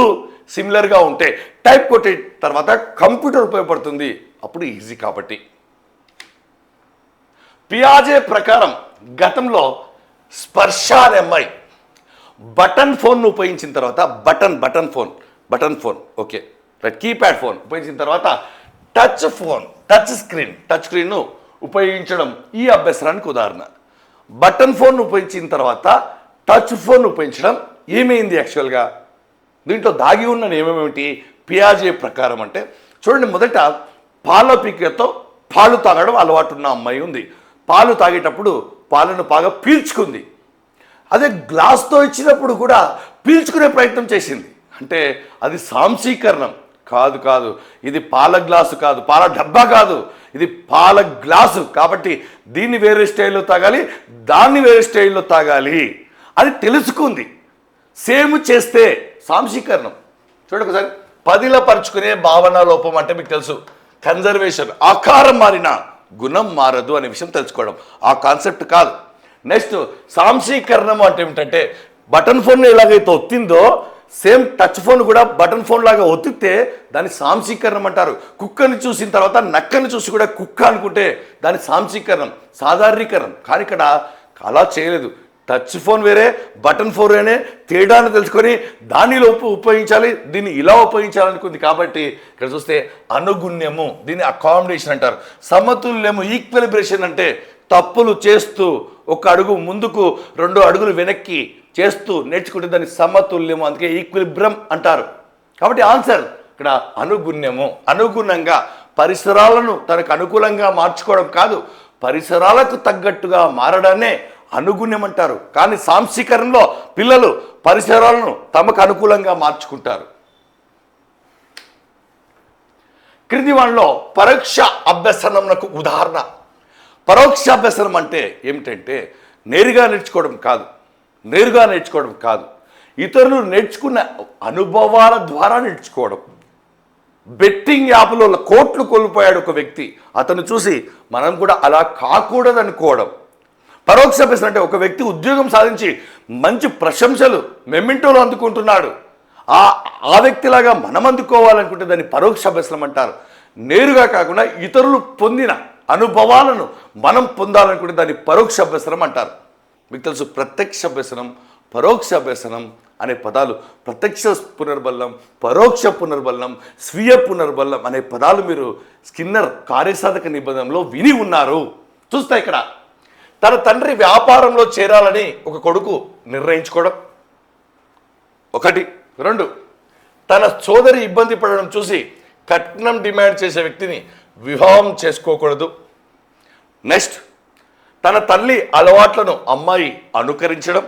సిమిలర్గా ఉంటే. టైప్ కొట్టే తర్వాత కంప్యూటర్ ఉపయోగపడుతుంది, అప్పుడు ఈజీ. కాబట్టి పియాజే ప్రకారం గతంలో స్పర్శ అనే అమ్మాయి బటన్ ఫోన్ను ఉపయోగించిన తర్వాత button phone okay right, keypad phone ఉపయోగించిన తర్వాత టచ్ స్క్రీన్ను ఉపయోగించడం ఈ అభ్యసనానికి ఉదాహరణ. బటన్ ఫోన్ ఉపయోగించిన తర్వాత టచ్ ఫోన్ ఉపయోగించడం ఏమైంది? యాక్చువల్గా దీంట్లో దాగి ఉన్న నియమం ఏమిటి పియాజే ప్రకారం అంటే చూడండి, మొదట పాల పీకతో పాలు తాగడం అలవాటు ఉన్న అమ్మాయి ఉంది. పాలు తాగేటప్పుడు పాలను బాగా పీల్చుకుంది. అదే గ్లాస్తో ఇచ్చినప్పుడు కూడా పీల్చుకునే ప్రయత్నం చేసింది. అంటే అది సాంశీకరణం కాదు. ఇది పాల గ్లాసు కాదు, పాల డబ్బా కాదు, ఇది పాల గ్లాసు. కాబట్టి దీన్ని వేరే స్టైల్లో తాగాలి, దాన్ని వేరే స్టైల్లో తాగాలి అని తెలుసుకుంది. సేమ్ చేస్తే సాంశీకరణం. చూడండి ఒకసారి, పదిలపరుచుకునే భావన లోపం అంటే మీకు తెలుసు కన్జర్వేషన్. ఆకారం మారిన గుణం మారదు అనే విషయం తెలుసుకోవడం, ఆ కాన్సెప్ట్ కాదు. నెక్స్ట్ సాంశీకరణం అంటే ఏమిటంటే బటన్ ఫోన్ ఎలాగైతే ఒత్తిందో సేమ్ టచ్ ఫోన్ కూడా బటన్ ఫోన్ లాగా ఒత్తితే దాన్ని సాంశీకరణం అంటారు. కుక్కని చూసిన తర్వాత నక్కని చూసి కూడా కుక్క అనుకుంటే దాని సాంశీకరణం, సాధారణీకరణం. కానీ ఇక్కడ అలా చేయలేదు. టచ్ ఫోన్ వేరే, బటన్ ఫోన్ వేరే, తేడాను తెలుసుకొని దానిలో ఉపయోగించాలి, దీన్ని ఇలా ఉపయోగించాలనుకుంది. కాబట్టి ఇక్కడ చూస్తే అనుగుణ్యము, దీన్ని అకామిడేషన్ అంటారు. సమతుల్యము, ఈక్వలిబ్రేషన్ అంటే తప్పులు చేస్తూ ఒక అడుగు ముందుకు 2 అడుగులు వెనక్కి చేస్తూ నేర్చుకుంటే దాన్ని సమతుల్యము, అందుకే ఈక్విలిబ్రియం అంటారు. కాబట్టి ఆన్సర్ ఇక్కడ అనుగుణ్యము. అనుగుణంగా పరిసరాలను తనకు అనుకూలంగా మార్చుకోవడం కాదు, పరిసరాలకు తగ్గట్టుగా మారడాన్నే అనుగుణ్యం అంటారు. కానీ సాంశీకరణలో పిల్లలు పరిసరాలను తమకు అనుకూలంగా మార్చుకుంటారు. క్రింది వాళ్ళలో పరోక్ష అభ్యసనమునకు ఉదాహరణ. పరోక్ష అభ్యసనం అంటే ఏమిటంటే నేరుగా నేర్చుకోవడం కాదు, ఇతరులు నేర్చుకున్న అనుభవాల ద్వారా నేర్చుకోవడం. బెట్టింగ్ యాప్లో కోట్లు కోల్పోయాడు ఒక వ్యక్తి, అతను చూసి మనం కూడా అలా కాకూడదు అనుకోవడం. పరోక్ష అభ్యసనం అంటే ఒక వ్యక్తి ఉద్యోగం సాధించి మంచి ప్రశంసలు మెమెంటోలు అందుకుంటున్నాడు, ఆ వ్యక్తిలాగా మనం అందుకోవాలనుకుంటే దాన్ని పరోక్ష అభ్యసనం అంటారు. నేరుగా కాకుండా ఇతరులు పొందిన అనుభవాలను మనం పొందాలనుకుంటే దాన్ని పరోక్ష అభ్యసనం అంటారు. మీకు తెలుసు ప్రత్యక్ష అభ్యసనం, పరోక్ష అభ్యసనం అనే పదాలు, ప్రత్యక్ష పునర్బలం, పరోక్ష పునర్బలం, స్వీయ పునర్బలం అనే పదాలు మీరు స్కిన్నర్ కార్యసాధక నిబంధనలో విని ఉన్నారు. చూస్తా ఇక్కడ తన తండ్రి వ్యాపారంలో చేరాలని ఒక కొడుకు నిర్ణయించుకోవడం 1. 2, తన సోదరి ఇబ్బంది పడడం చూసి కట్నం డిమాండ్ చేసే వ్యక్తిని వివాహం చేసుకోకూడదు. నెక్స్ట్, తన తల్లి అలవాట్లను అమ్మాయి అనుకరించడం.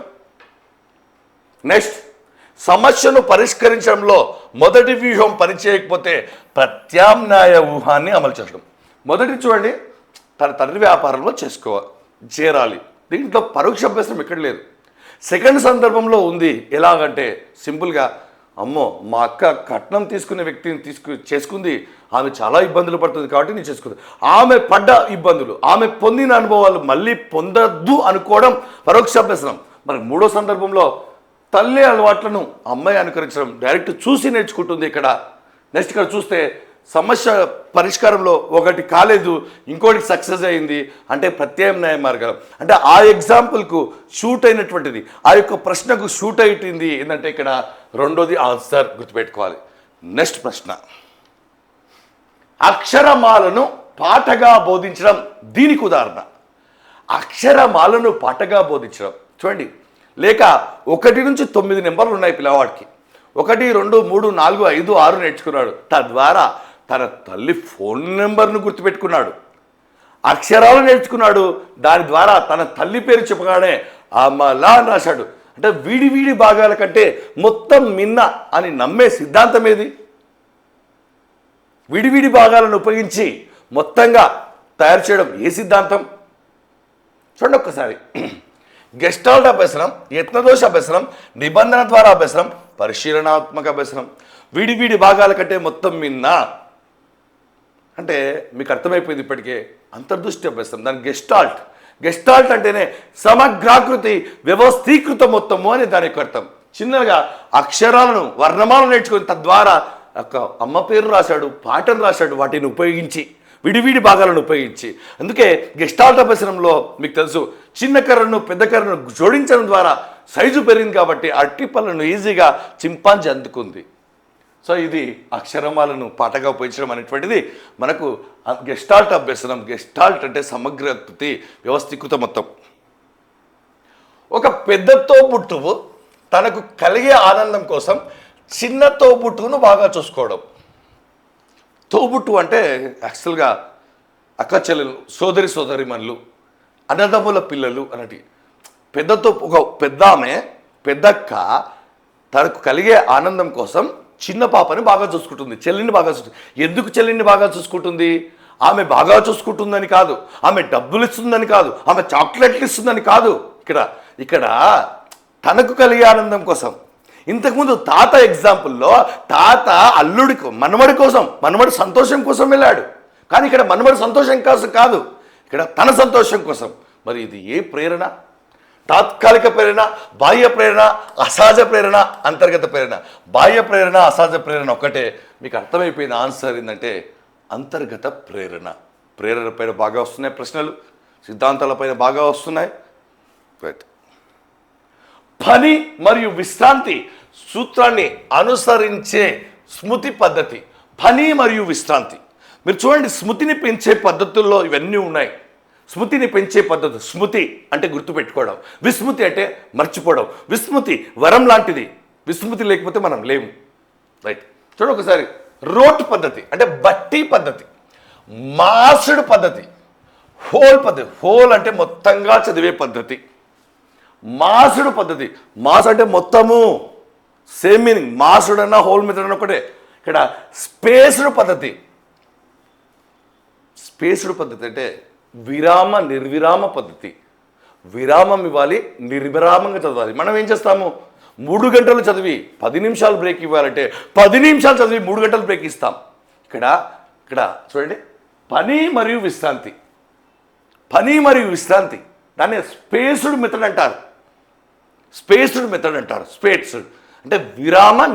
నెక్స్ట్, సమస్యను పరిష్కరించడంలో మొదటి వ్యూహం పనిచేయకపోతే ప్రత్యామ్నాయ వ్యూహాన్ని అమలు చేయడం. మొదటి చూడండి, తన తండ్రి వ్యాపారంలో చేరాలి. దీంట్లో పరోక్ష అభ్యాసం ఎక్కడ లేదు. సెకండ్ సందర్భంలో ఉంది. ఎలాగంటే సింపుల్గా, అమ్మో మా అక్క కట్నం తీసుకునే వ్యక్తిని చేసుకుంది, ఆమె చాలా ఇబ్బందులు పడుతుంది కాబట్టి నేను చేసుకుంది. ఆమె పడ్డ ఇబ్బందులు, ఆమె పొందిన అనుభవాలు మళ్ళీ పొందద్దు అనుకోవడం పరోక్ష అభ్యసనం. మరి మూడో సందర్భంలో తల్లి అలవాట్లను అమ్మాయి అనుకరించడం, డైరెక్ట్ చూసి నేర్చుకుంటుంది ఇక్కడ. నెక్స్ట్ ఇక్కడ చూస్తే సమస్య పరిష్కారంలో ఒకటి కాలేదు, ఇంకోటి సక్సెస్ అయింది అంటే ప్రత్యామ్నాయ మార్గం. అంటే ఆ ఎగ్జాంపుల్కు షూట్ అయినటువంటిది, ఆ యొక్క ప్రశ్నకు షూట్ అయింది ఏంటంటే ఇక్కడ రెండోది ఆన్సర్ గుర్తుపెట్టుకోవాలి. నెక్స్ట్ ప్రశ్న, అక్షరమాలను పాటగా బోధించడం దీనికి ఉదాహరణ. అక్షరమాలను పాటగా బోధించడం చూడండి, లేక 1 నుంచి 9 నెంబర్లు ఉన్నాయి పిల్లవాడికి. 1, 2, 3, 4, 5, 6 నేర్చుకున్నాడు. తద్వారా తన తల్లి ఫోన్ నెంబర్ను గుర్తుపెట్టుకున్నాడు, అక్షరాలు నేర్చుకున్నాడు. దాని ద్వారా తన తల్లి పేరు చెప్పగానే అమలా అని రాశాడు. అంటే వీడి భాగాల కంటే మొత్తం మిన్న అని నమ్మే సిద్ధాంతం ఏది? విడివిడి భాగాలను ఉపయోగించి మొత్తంగా తయారు చేయడం ఏ సిద్ధాంతం? చూడండి ఒక్కసారి. గెస్టాల్ట్ అభ్యసనం, యత్నదోష అభ్యసనం, నిబంధన ద్వారా అభ్యసనం, పరిశీలనాత్మక అభ్యసనం. విడివిడి భాగాల కంటే మొత్తం మిన్న అంటే మీకు అర్థమైపోయింది ఇప్పటికే. అంతర్దృష్టి అభ్యసనం, దాని గెస్టాల్ట్ అంటేనే సమగ్రాకృతి, వ్యవస్థీకృత మొత్తము అని దాని యొక్క అర్థం. చిన్నగా అక్షరాలను వర్ణమాలను నేర్చుకొని తద్వారా ఒక అమ్మ పేరు రాశాడు, పాటను రాశాడు, వాటిని ఉపయోగించి విడివిడి భాగాలను ఉపయోగించి. అందుకే గెస్టాల్ట్ అభ్యసనంలో మీకు తెలుసు, చిన్న కర్రను పెద్ద కర్రను జోడించడం ద్వారా సైజు పెరిగింది కాబట్టి అట్టి పళ్ళను ఈజీగా చింపాంజీ అందుకుంది. సో ఇది అక్షరమాలను పాటగా ఉపయోగించడం అనేటువంటిది మనకు గెస్టాల్ట్ అభ్యసనం. గెస్టాల్ట్ అంటే సమగ్రకృతి, వ్యవస్థీకృత మొత్తం. ఒక పెద్ద తోబుట్టువు తనకు కలిగే ఆనందం కోసం చిన్న తోబుట్టువును బాగా చూసుకోవడం. తోబుట్టు అంటే యాక్చువల్గా అక్క చెల్లెలు, సోదరిమణులు, అన్నదమ్ముల పిల్లలు అన్నటి. ఒక పెద్దక్క తనకు కలిగే ఆనందం కోసం చిన్న పాపని బాగా చూసుకుంటుంది, చెల్లిని బాగా చూసుకుంటుంది. ఎందుకు చెల్లిని బాగా చూసుకుంటుంది? ఆమె బాగా చూసుకుంటుందని కాదు, ఆమె డబ్బులు ఇస్తుందని కాదు, ఆమె చాక్లెట్లు ఇస్తుందని కాదు. ఇక్కడ తనకు కలిగే ఆనందం కోసం. ఇంతకుముందు తాత ఎగ్జాంపుల్లో తాత అల్లుడికి మనవడి సంతోషం కోసం వెళ్ళాడు. కానీ ఇక్కడ మనవడి సంతోషం కోసం కాదు, ఇక్కడ తన సంతోషం కోసం. మరి ఇది ఏ ప్రేరణ? తాత్కాలిక ప్రేరణ, బాహ్య ప్రేరణ, అసహజ ప్రేరణ, అంతర్గత ప్రేరణ. బాహ్య ప్రేరణ, అసహజ ప్రేరణ ఒక్కటే. మీకు అర్థమైపోయిన ఆన్సర్ ఏంటంటే అంతర్గత ప్రేరణ. ప్రేరణ పైన బాగా వస్తున్నాయి ప్రశ్నలు, సిద్ధాంతాలపైన బాగా వస్తున్నాయి. రైట్. పని మరియు విశ్రాంతి సూత్రాన్ని అనుసరించే స్మృతి పద్ధతి. పని మరియు విశ్రాంతి మీరు చూడండి, స్మృతిని పెంచే పద్ధతుల్లో ఇవన్నీ ఉన్నాయి. స్మృతిని పెంచే పద్ధతి. స్మృతి అంటే గుర్తుపెట్టుకోవడం, విస్మృతి అంటే మర్చిపోవడం. విస్మృతి వరం లాంటిది, విస్మృతి లేకపోతే మనం లేము. రైట్. చూడండి ఒకసారి. రోట్ పద్ధతి అంటే బట్టి పద్ధతి, మాసుడు పద్ధతి, హోల్ పద్ధతి. హోల్ అంటే మొత్తంగా చదివే పద్ధతి. మాసుడు పద్ధతి, మాస్ అంటే మొత్తము, సేమ్ మీనింగ్. మాసుడు అన్న హోల్ మెథడ్ అన్న ఒకటే. ఇక్కడ స్పేస్డ్ పద్ధతి. స్పేస్డ్ పద్ధతి అంటే నిర్విరామ పద్ధతి. విరామం ఇవ్వాలి, నిర్విరామంగా చదవాలి. మనం ఏం చేస్తాము? 3 గంటలు చదివి 10 నిమిషాలు బ్రేక్ ఇవ్వాలంటే 10 నిమిషాలు చదివి 3 గంటలు బ్రేక్ ఇస్తాం. ఇక్కడ చూడండి, పని మరియు విశ్రాంతి. పని మరియు విశ్రాంతి దాన్ని స్పేస్డ్ మెథడ్ అంటారు. స్పేస్డ్ అంటే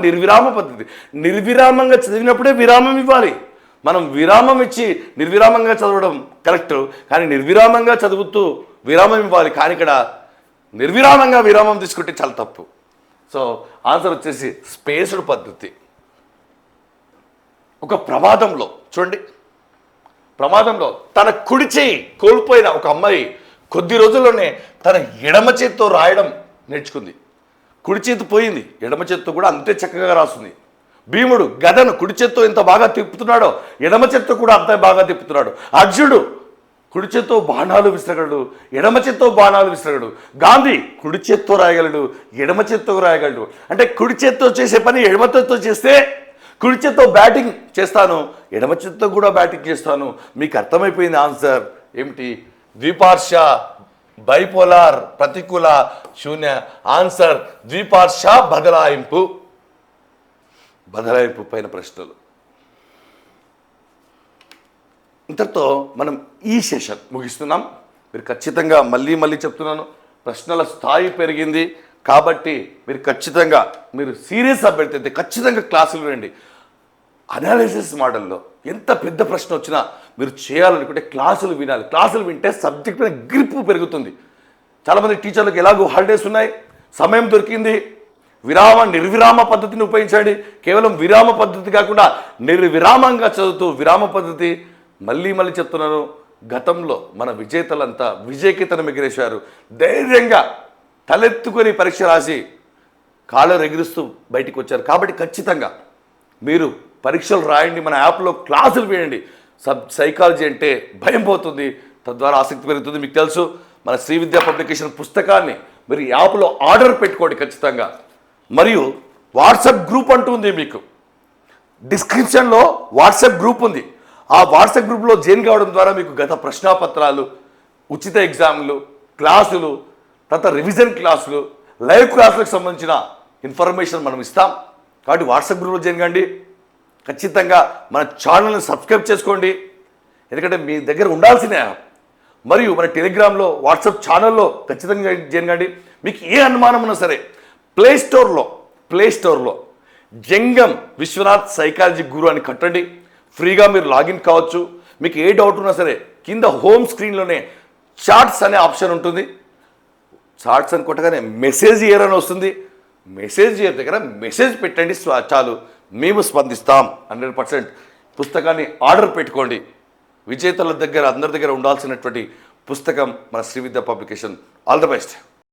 నిర్విరామ పద్ధతి. నిర్విరామంగా చదివినప్పుడే విరామం ఇవ్వాలి. మనం విరామం ఇచ్చి నిర్విరామంగా చదవడం కరెక్ట్, కానీ నిర్విరామంగా చదువుతూ విరామం ఇవ్వాలి. కానీ ఇక్కడ నిర్విరామంగా విరామం తీసుకుంటే చాలా తప్పు. సో ఆన్సర్ వచ్చేసి స్పేస్డ్ పద్ధతి. ఒక ప్రమాదంలో చూడండి, ప్రమాదంలో తన కుడి చేయి కోల్పోయిన ఒక అమ్మాయి కొద్ది రోజుల్లోనే తన ఎడమ చేతితో రాయడం నేర్చుకుంది. కుడి చేతి పోయింది, ఎడమ చేతితో కూడా అంతే చక్కగా రాస్తుంది. భీముడు గదను కుడి చేత్తో ఎంత బాగా తిప్పుతున్నాడో ఎడమ చేత్తో కూడా అంత బాగా తిప్పుతున్నాడు. అర్జునుడు కుడి చేత్తో బాణాలు విసరగలడు, ఎడమ చేత్తో బాణాలు విసరగలడు. గాంధీ కుడి చేత్తో రాయగలడు, ఎడమ చేత్తో రాయగలడు. అంటే కుడి చేత్తో చేసే పని ఎడమ చేత్తో చేస్తే కుడి చేత్తో బ్యాటింగ్ చేస్తాను, ఎడమ చేత్తో కూడా బ్యాటింగ్ చేస్తాను. మీకు అర్థమైపోయింది ఆన్సర్ ఏమిటి? ద్విపార్ష, బైపోలార్, ప్రతికూల, శూన్య. ఆన్సర్ ద్విపార్ష బదలాయింపు. బదలాయింపు పైన ప్రశ్నలు. ఇంతటితో మనం ఈ సెషన్ ముగిస్తున్నాం. మీరు ఖచ్చితంగా మళ్ళీ చెప్తున్నాను, ప్రశ్నల స్థాయి పెరిగింది కాబట్టి మీరు ఖచ్చితంగా మీరు సీరియస్ అభ్యర్థి అయితే ఖచ్చితంగా క్లాసులు వినండి. అనాలిసిస్ మోడల్లో ఎంత పెద్ద ప్రశ్న వచ్చినా మీరు చేయాలనుకుంటే క్లాసులు వినాలి. క్లాసులు వింటే సబ్జెక్ట్ మీద గ్రిప్ పెరుగుతుంది. చాలామంది టీచర్లకు ఎలాగో హాలిడేస్ ఉన్నాయి, సమయం దొరికింది, నిర్విరామ పద్ధతిని ఉపయోగించండి. కేవలం విరామ పద్ధతి కాకుండా నిర్విరామంగా చదువుతూ విరామ పద్ధతి. మళ్ళీ చెప్తున్నాను, గతంలో మన విజేతలంతా విజయకేతనం ఎగిరేశారు. ధైర్యంగా తలెత్తుకొని పరీక్ష రాసి కాళ్ళు ఎగిరిస్తూ బయటికి వచ్చారు. కాబట్టి ఖచ్చితంగా మీరు పరీక్షలు రాయండి, మన యాప్లో క్లాసులు వేయండి. సైకాలజీ అంటే భయం పోతుంది, తద్వారా ఆసక్తి పెరుగుతుంది. మీకు తెలుసు, మన శ్రీ విద్యా పబ్లికేషన్ పుస్తకాన్ని మీరు యాప్లో ఆర్డర్ పెట్టుకోండి ఖచ్చితంగా. మరియు వాట్సాప్ గ్రూప్ అంటూ ఉంది, మీకు డిస్క్రిప్షన్లో వాట్సాప్ గ్రూప్ ఉంది. ఆ వాట్సాప్ గ్రూప్లో జాయిన్ కావడం ద్వారా మీకు గత ప్రశ్నాపత్రాలు, ఉచిత ఎగ్జామ్లు, క్లాసులు, తర్వాత రివిజన్ క్లాసులు, లైవ్ క్లాసులకు సంబంధించిన ఇన్ఫర్మేషన్ మనం ఇస్తాం. కాబట్టి వాట్సాప్ గ్రూప్లో జాయిన్ కండి. ఖచ్చితంగా మన ఛానల్ని సబ్స్క్రైబ్ చేసుకోండి, ఎందుకంటే మీ దగ్గర ఉండాల్సిన యాప్. మరియు మన టెలిగ్రామ్లో, వాట్సాప్ ఛానల్లో ఖచ్చితంగా జాయిన్ కండి. మీకు ఏ అనుమానం ఉన్నా సరే ప్లేస్టోర్లో జంగం విశ్వనాథ్ సైకాలజీ గురు అని కట్టండి. ఫ్రీగా మీరు లాగిన్ కావచ్చు. మీకు ఏ డౌట్ ఉన్నా సరే కింద హోమ్ స్క్రీన్లోనే చాట్స్ అనే ఆప్షన్ ఉంటుంది. చాట్స్ అని కొట్టగానే మెసేజ్ ఇయర్ అని వస్తుంది. మెసేజ్ ఇయర్ దగ్గర మెసేజ్ పెట్టండి, చాలు, మేము స్పందిస్తాం. 100% పుస్తకాన్ని ఆర్డర్ పెట్టుకోండి. విజేతల దగ్గర అందరి దగ్గర ఉండాల్సినటువంటి పుస్తకం మన శ్రీ విద్యా పబ్లికేషన్. All the best.